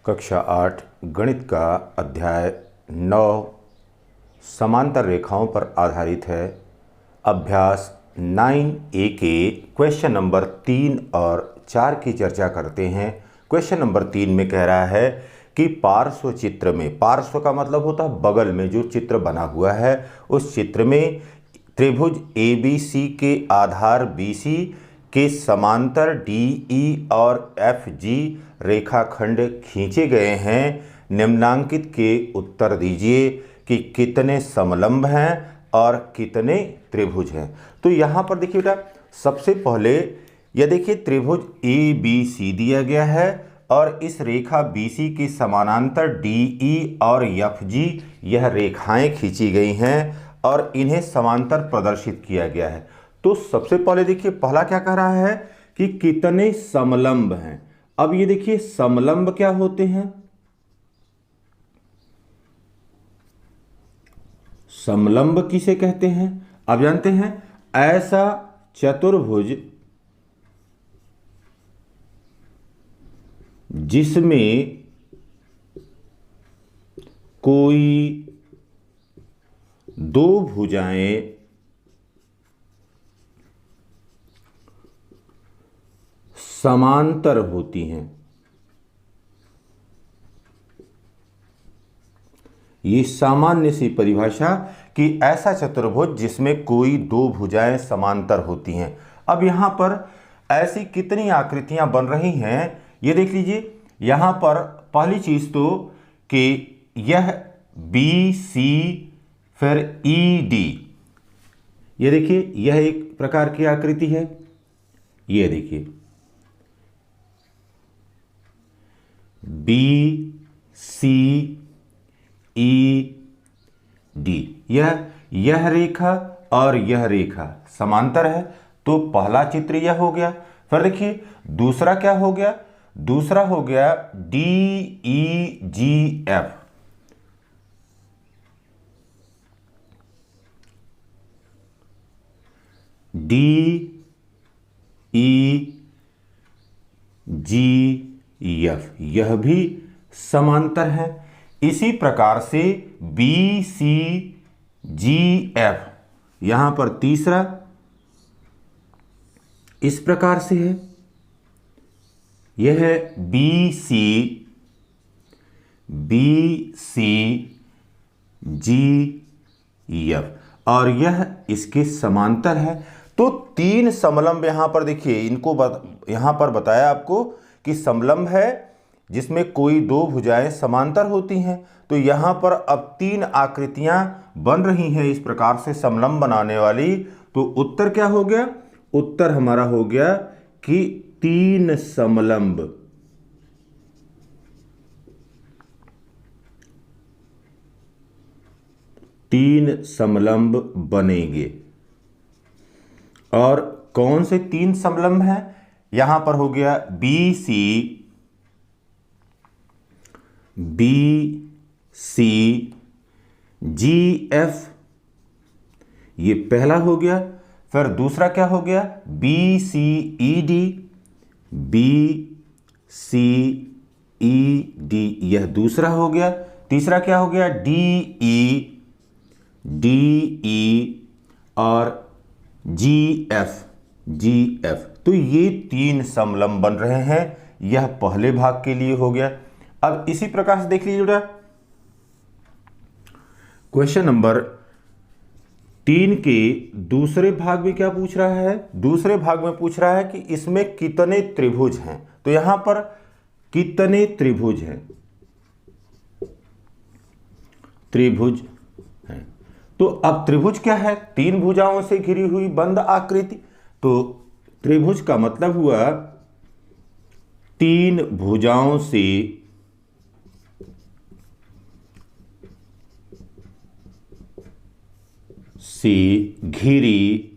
कक्षा 8 गणित का अध्याय 9 समांतर रेखाओं पर आधारित है। अभ्यास 9A के क्वेश्चन नंबर 3 और 4 की चर्चा करते हैं। क्वेश्चन नंबर 3 में कह रहा है कि पार्श्व चित्र में, पार्श्व का मतलब होता है बगल में जो चित्र बना हुआ है, उस चित्र में त्रिभुज ABC के आधार BC के समांतर DE और FG रेखाखंड खींचे गए हैं। निम्नांकित के उत्तर दीजिए कि कितने समलंब हैं और कितने त्रिभुज हैं। तो यहाँ पर देखिए बेटा, सबसे पहले यह देखिए त्रिभुज ABC दिया गया है और इस रेखा BC के समानांतर DE और FG यह रेखाएं खींची गई हैं और इन्हें समांतर प्रदर्शित किया गया है। तो सबसे पहले देखिए पहला क्या कह रहा है कि कितने समलंब हैं। अब ये देखिए समलंब क्या होते हैं। समलंब किसे कहते हैं? अब जानते हैं, ऐसा चतुर्भुज जिसमें कोई दो भुजाएं समांतर होती हैं। ये सामान्य सी परिभाषा कि ऐसा चतुर्भुज जिसमें कोई दो भुजाएं समांतर होती हैं। अब यहां पर ऐसी कितनी आकृतियां बन रही हैं ये देख लीजिए। यहां पर पहली चीज तो कि यह BC फिर ED, ये देखिए यह एक प्रकार की आकृति है। ये देखिए BCED, यह रेखा और यह रेखा समांतर है। तो पहला चित्र यह हो गया। फिर देखिए दूसरा क्या हो गया? दूसरा हो गया DEGF। DEGF यह भी समांतर है। इसी प्रकार से BCGF, यहां पर तीसरा इस प्रकार से है। यह है BCGF और यह इसके समांतर है। तो तीन समलंब यहां पर देखिए, इनको यहां पर बताया आपको कि समलंब है जिसमें कोई दो भुजाएं समांतर होती हैं। तो यहां पर अब तीन आकृतियां बन रही हैं इस प्रकार से समलंब बनाने वाली। तो उत्तर क्या हो गया? उत्तर हमारा हो गया कि तीन समलंब, तीन समलंब बनेंगे। और कौन से तीन समलंब हैं? यहां पर हो गया BCGF, ये पहला हो गया। फिर दूसरा क्या हो गया? BCED, यह दूसरा हो गया। तीसरा क्या हो गया? DE और GF। तो ये तीन समलंब बन रहे हैं। यह पहले भाग के लिए हो गया। अब इसी प्रकार से देख लीजिए बेटा, क्वेश्चन नंबर 3 के दूसरे भाग में क्या पूछ रहा है? दूसरे भाग में पूछ रहा है कि इसमें कितने त्रिभुज हैं। तो यहां पर कितने त्रिभुज हैं? त्रिभुज हैं। तो अब त्रिभुज क्या है? तीन भुजाओं से घिरी हुई बंद आकृति। तो त्रिभुज का मतलब हुआ तीन भुजाओं से घिरी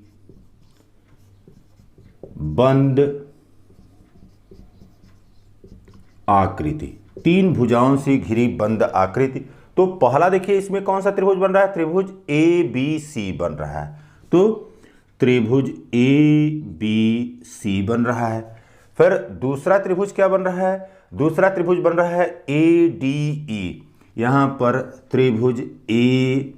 बंद आकृति। तीन भुजाओं से घिरी बंद आकृति। तो पहला देखिए इसमें कौन सा त्रिभुज बन रहा है? त्रिभुज ABC बन रहा है। तो त्रिभुज ABC बन रहा है। फिर दूसरा त्रिभुज क्या बन रहा है? दूसरा त्रिभुज बन रहा है ए डी ई, यहाँ पर त्रिभुज ए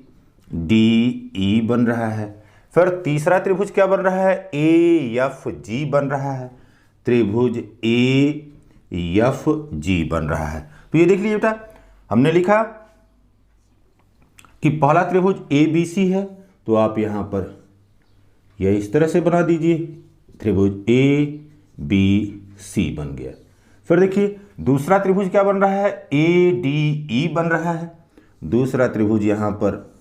डी ई बन रहा है। फिर तीसरा त्रिभुज क्या बन रहा है, ए एफ जी बन रहा है, त्रिभुज ए एफ जी बन रहा है। तो ये देख लीजिए बेटा, हमने लिखा कि पहला त्रिभुज ए बी सी है, तो आप यहां पर यह इस तरह से बना दीजिए, त्रिभुज ए बी सी बन गया। फिर देखिए दूसरा त्रिभुज क्या बन रहा है, ए डी ई बन रहा है, दूसरा त्रिभुज यहां पर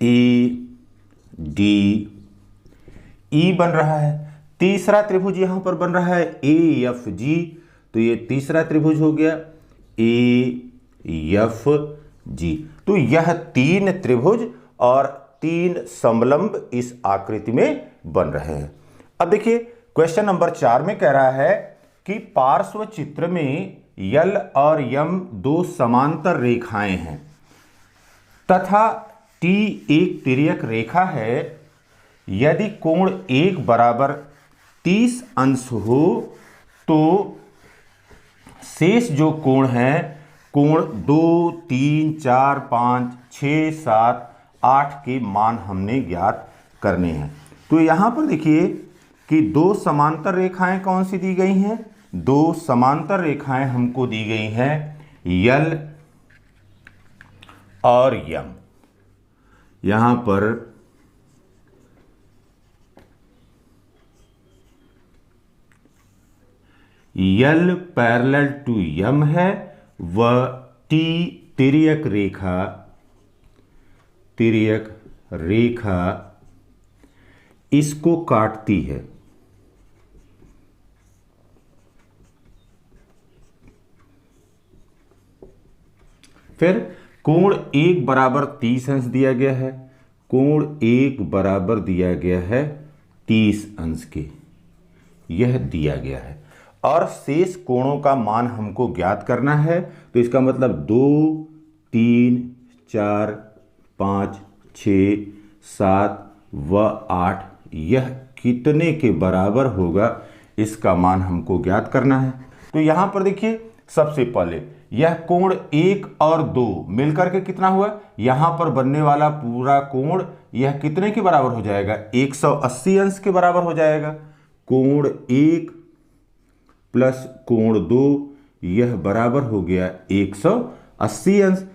ए डी ई बन रहा है। तीसरा त्रिभुज यहां पर बन रहा है ए एफ जी, तो ये तीसरा त्रिभुज हो गया ए एफ जी। तो यह 3 त्रिभुज और 3 समलंब इस आकृति में बन रहे हैं। अब देखिए क्वेश्चन नंबर 4 में कह रहा है कि पार्श्व चित्र में यल और यम 2 समांतर रेखाएं हैं तथा टी एक तिर्यक रेखा है। यदि कोण 1 बराबर 30 अंश हो तो शेष जो कोण है, कोण 2, 3, 4, 5, 6, 7, 8 के मान हमने ज्ञात करने हैं। तो यहां पर देखिए कि 2 समांतर रेखाएं कौन सी दी गई हैं, 2 समांतर रेखाएं हमको दी गई हैं यल और यम। यहां पर यल पैरेलल टू यम है व टी तिर्यक रेखा इसको काटती है। फिर कोण 1 बराबर 30 अंश दिया गया है, कोण 1 बराबर दिया गया है 30 अंश के, यह दिया गया है और शेष कोणों का मान हमको ज्ञात करना है। तो इसका मतलब 2, 3, 4, 5, 6, 7 व 8 यह कितने के बराबर होगा, इसका मान हमको ज्ञात करना है। तो यहां पर देखिए सबसे पहले यह कोण 1 और 2 मिलकर के कितना हुआ, यहां पर बनने वाला पूरा कोण यह कितने के बराबर हो जाएगा, 180 अंश के बराबर हो जाएगा। कोण 1 प्लस कोण 2 यह बराबर हो गया 180 अंश।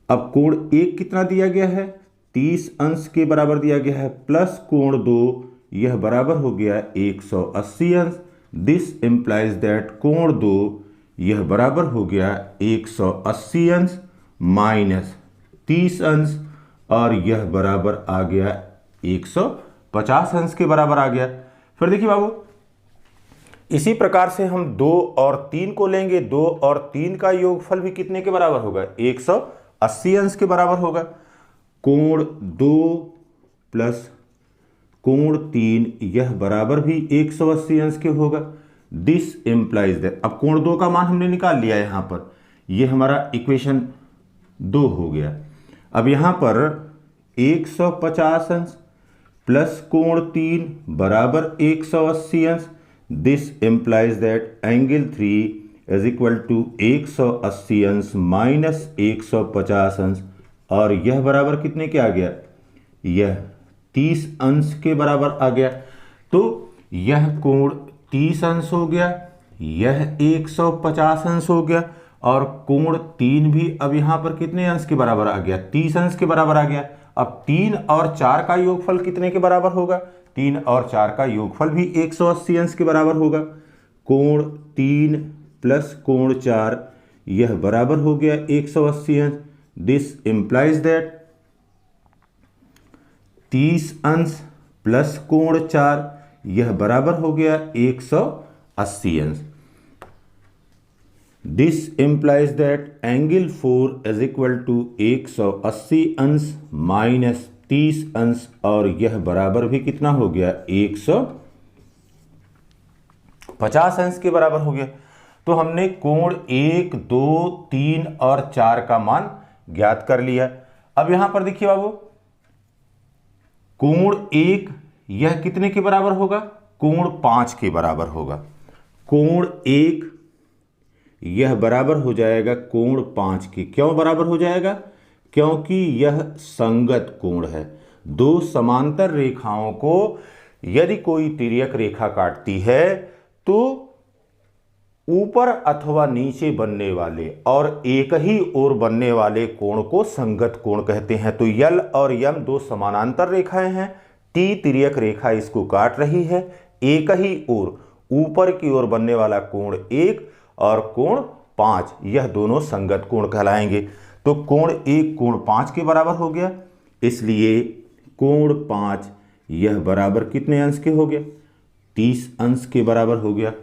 अब कोण 1 कितना दिया गया है, 30 अंश के बराबर दिया गया है, प्लस कोण 2 यह बराबर हो गया 180 अंश। दिस इंप्लाइज दैट कोण 2 यह बराबर हो गया 180 अंश माइनस 30 अंश और यह बराबर आ गया 150 अंश के बराबर आ गया। फिर देखिए बाबू, इसी प्रकार से हम 2 और 3 को लेंगे, 2 और 3 का योगफल भी कितने के बराबर होगा, 180 अंश के बराबर होगा। कोण 2 प्लस कोण 3 यह बराबर भी 180 अंश के होगा। दिस इंप्लाइज दैट, अब कोण 2 का मान हमने निकाल लिया यहां पर, यह हमारा इक्वेशन 2 हो गया। अब यहां पर 150 अंश प्लस कोण 3 बराबर 180 अंश। This implies that angle 3 is equal to 180 अंश माइनस 150 अंश और यह बराबर कितने के आ गया, यह 30 अंश के बराबर आ गया। तो यह कोण 30 अंश हो गया, यह 150 अंश हो गया और कोण 3 भी अब यहां पर कितने अंश के बराबर आ गया, 30 अंश के बराबर आ गया। अब 3 और 4 का योगफल कितने के बराबर होगा, 3 और 4 का योगफल भी 180 अंश के बराबर होगा। कोण 3 प्लस कोण 4 यह बराबर हो गया 180 अंश। दिस इंप्लाइज दैट 30 अंश प्लस कोण 4 यह बराबर हो गया 180 अंश। This implies that angle 4 is equal to 180 अंश माइनस 30 अंश और यह बराबर भी कितना हो गया, 150 अंश के बराबर हो गया। तो हमने कोण 1, 2, 3 और 4 का मान ज्ञात कर लिया। अब यहां पर देखिए बाबू, कोण 1 यह कितने के बराबर होगा, कोण 5 के बराबर होगा। कोण 1 यह बराबर हो जाएगा कोण 5 के। क्यों बराबर हो जाएगा? क्योंकि यह संगत कोण है। दो समांतर रेखाओं को यदि कोई तिर्यक रेखा काटती है तो ऊपर अथवा नीचे बनने वाले और एक ही ओर बनने वाले कोण को संगत कोण कहते हैं। तो यल और यम दो समानांतर रेखाएं हैं। टी तिर्यक रेखा इसको काट रही है। एक ही ओर ऊपर की ओर बनने वाला कोण 1 और कोण 5, यह दोनों संगत कोण कहलाएंगे। तो कोण 1 कोण 5 के बराबर हो गया, इसलिए कोण 5 यह बराबर कितने अंश के हो गया? 30 अंश के बराबर हो गया।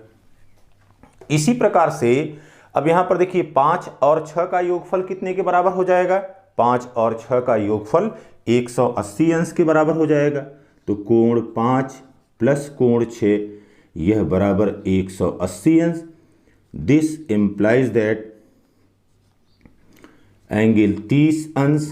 इसी प्रकार से अब यहां पर देखिए 5 और 6 का योगफल कितने के बराबर हो जाएगा? 5 और 6 का योगफल 180 अंश के बराबर हो जाएगा। तो कोण 5 प्लस कोण 6 यह बराबर 180 अंश। दिस इंप्लाइज दैट एंगल 30 अंश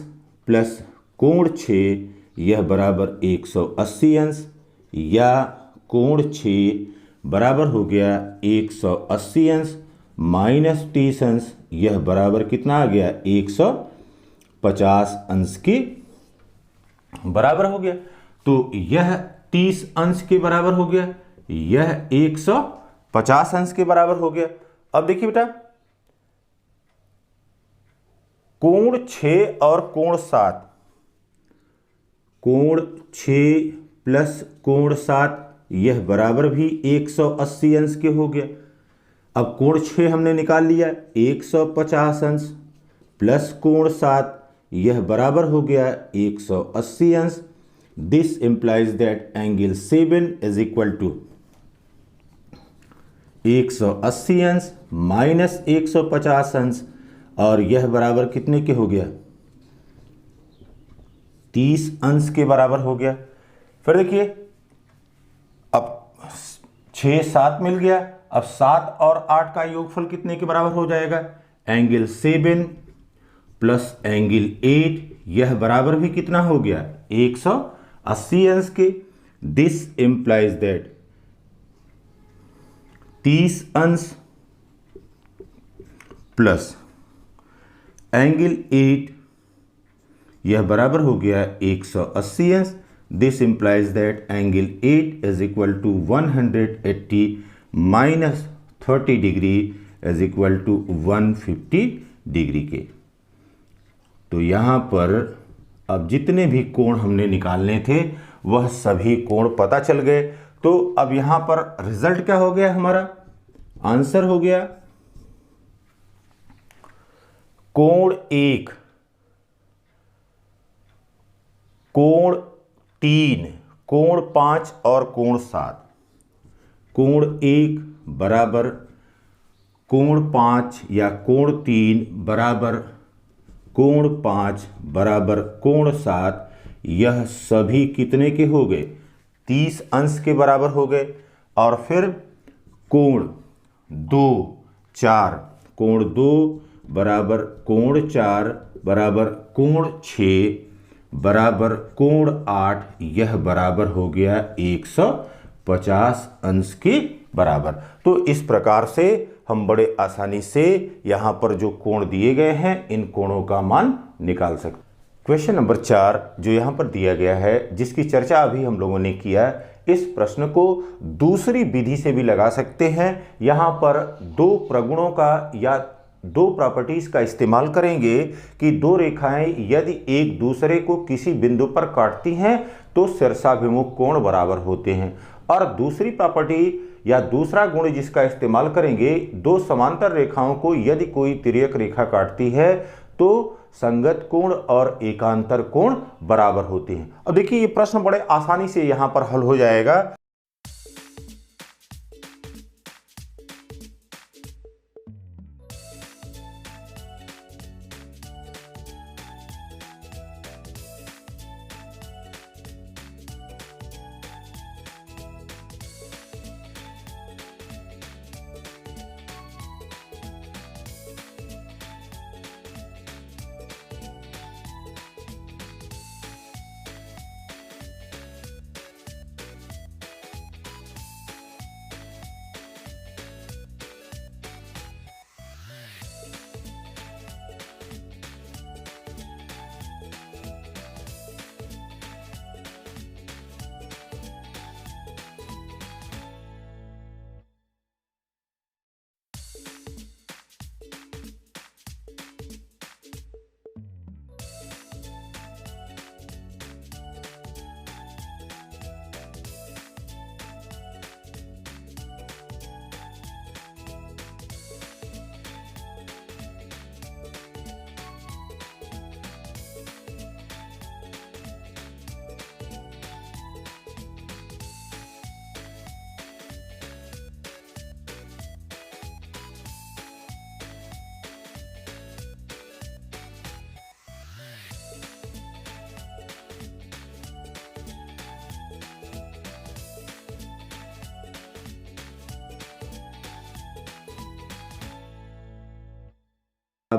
प्लस कोण 6 यह बराबर 180 अंश, या कोण 6 बराबर हो गया 180 अंश माइनस 30 अंश, यह बराबर कितना आ गया? 150 अंश के बराबर हो गया। तो यह 30 अंश के बराबर हो गया, यह 150 अंश के बराबर हो गया। अब देखिए बेटा, कोण 6 और कोण 7, कोण 6 प्लस कोण 7 यह बराबर भी 180 अंश के हो गया। अब कोण 6 हमने निकाल लिया 150 अंश प्लस कोण 7 यह बराबर हो गया 180 अंश। This implies that angle 7 is equal to 180 अंश माइनस 150 अंश, और यह बराबर कितने के हो गया? 30 अंश के बराबर हो गया। फिर देखिए, अब 6 7 मिल गया। अब 7 और 8 का योगफल कितने के बराबर हो जाएगा? एंगल 7 प्लस एंगल 8 यह बराबर भी कितना हो गया? 180 अंश के। दिस इंप्लाइज दैट 30 अंश प्लस एंगल 8 यह बराबर हो गया 180 अंश। This implies that angle 8 is equal to 180 minus 30 degree is equal to 150 degree के। तो यहां पर अब जितने भी कोण हमने निकालने थे वह सभी कोण पता चल गए। तो अब यहां पर रिजल्ट क्या हो गया? हमारा आंसर हो गया कोण 1, कोण 3, कोण 5 और कोण 7। कोण 1 बराबर कोण 5 या कोण 3 बराबर कोण 5 बराबर कोण 7, यह सभी कितने के हो गए? 30 अंश के बराबर हो गए। और फिर कोण 2 4, कोण 2 बराबर कोण 4 बराबर कोण 6 बराबर कोण 8, यह बराबर हो गया 150 अंश के बराबर। तो इस प्रकार से हम बड़े आसानी से यहां पर जो कोण दिए गए हैं इन कोणों का मान निकाल सकते। क्वेश्चन नंबर 4 जो यहां पर दिया गया है, जिसकी चर्चा अभी हम लोगों ने किया, इस प्रश्न को दूसरी विधि से भी लगा सकते हैं। यहां पर दो प्रगुणों का या दो प्रॉपर्टीज का इस्तेमाल करेंगे कि दो रेखाएं यदि एक दूसरे को किसी बिंदु पर काटती हैं तो शीर्षाभिमुख कोण बराबर होते हैं। और दूसरी प्रॉपर्टी या दूसरा गुण जिसका इस्तेमाल करेंगे, दो समांतर रेखाओं को यदि कोई तिर्यक रेखा काटती है तो संगत कोण और एकांतर कोण बराबर होते हैं। अब देखिए, ये प्रश्न बड़े आसानी से यहां पर हल हो जाएगा।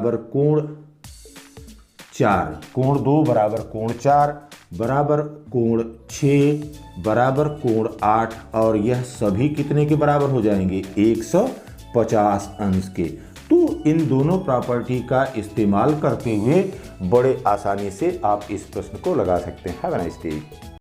बराबर कोण 4, कोण 2 बराबर कोण 4 बराबर कोण 6 बराबर कोण 8 और यह सभी कितने के बराबर हो जाएंगे 150 अंश के। तो इन दोनों प्रॉपर्टी का इस्तेमाल करते हुए बड़े आसानी से आप इस प्रश्न को लगा सकते हैं। Have a nice day.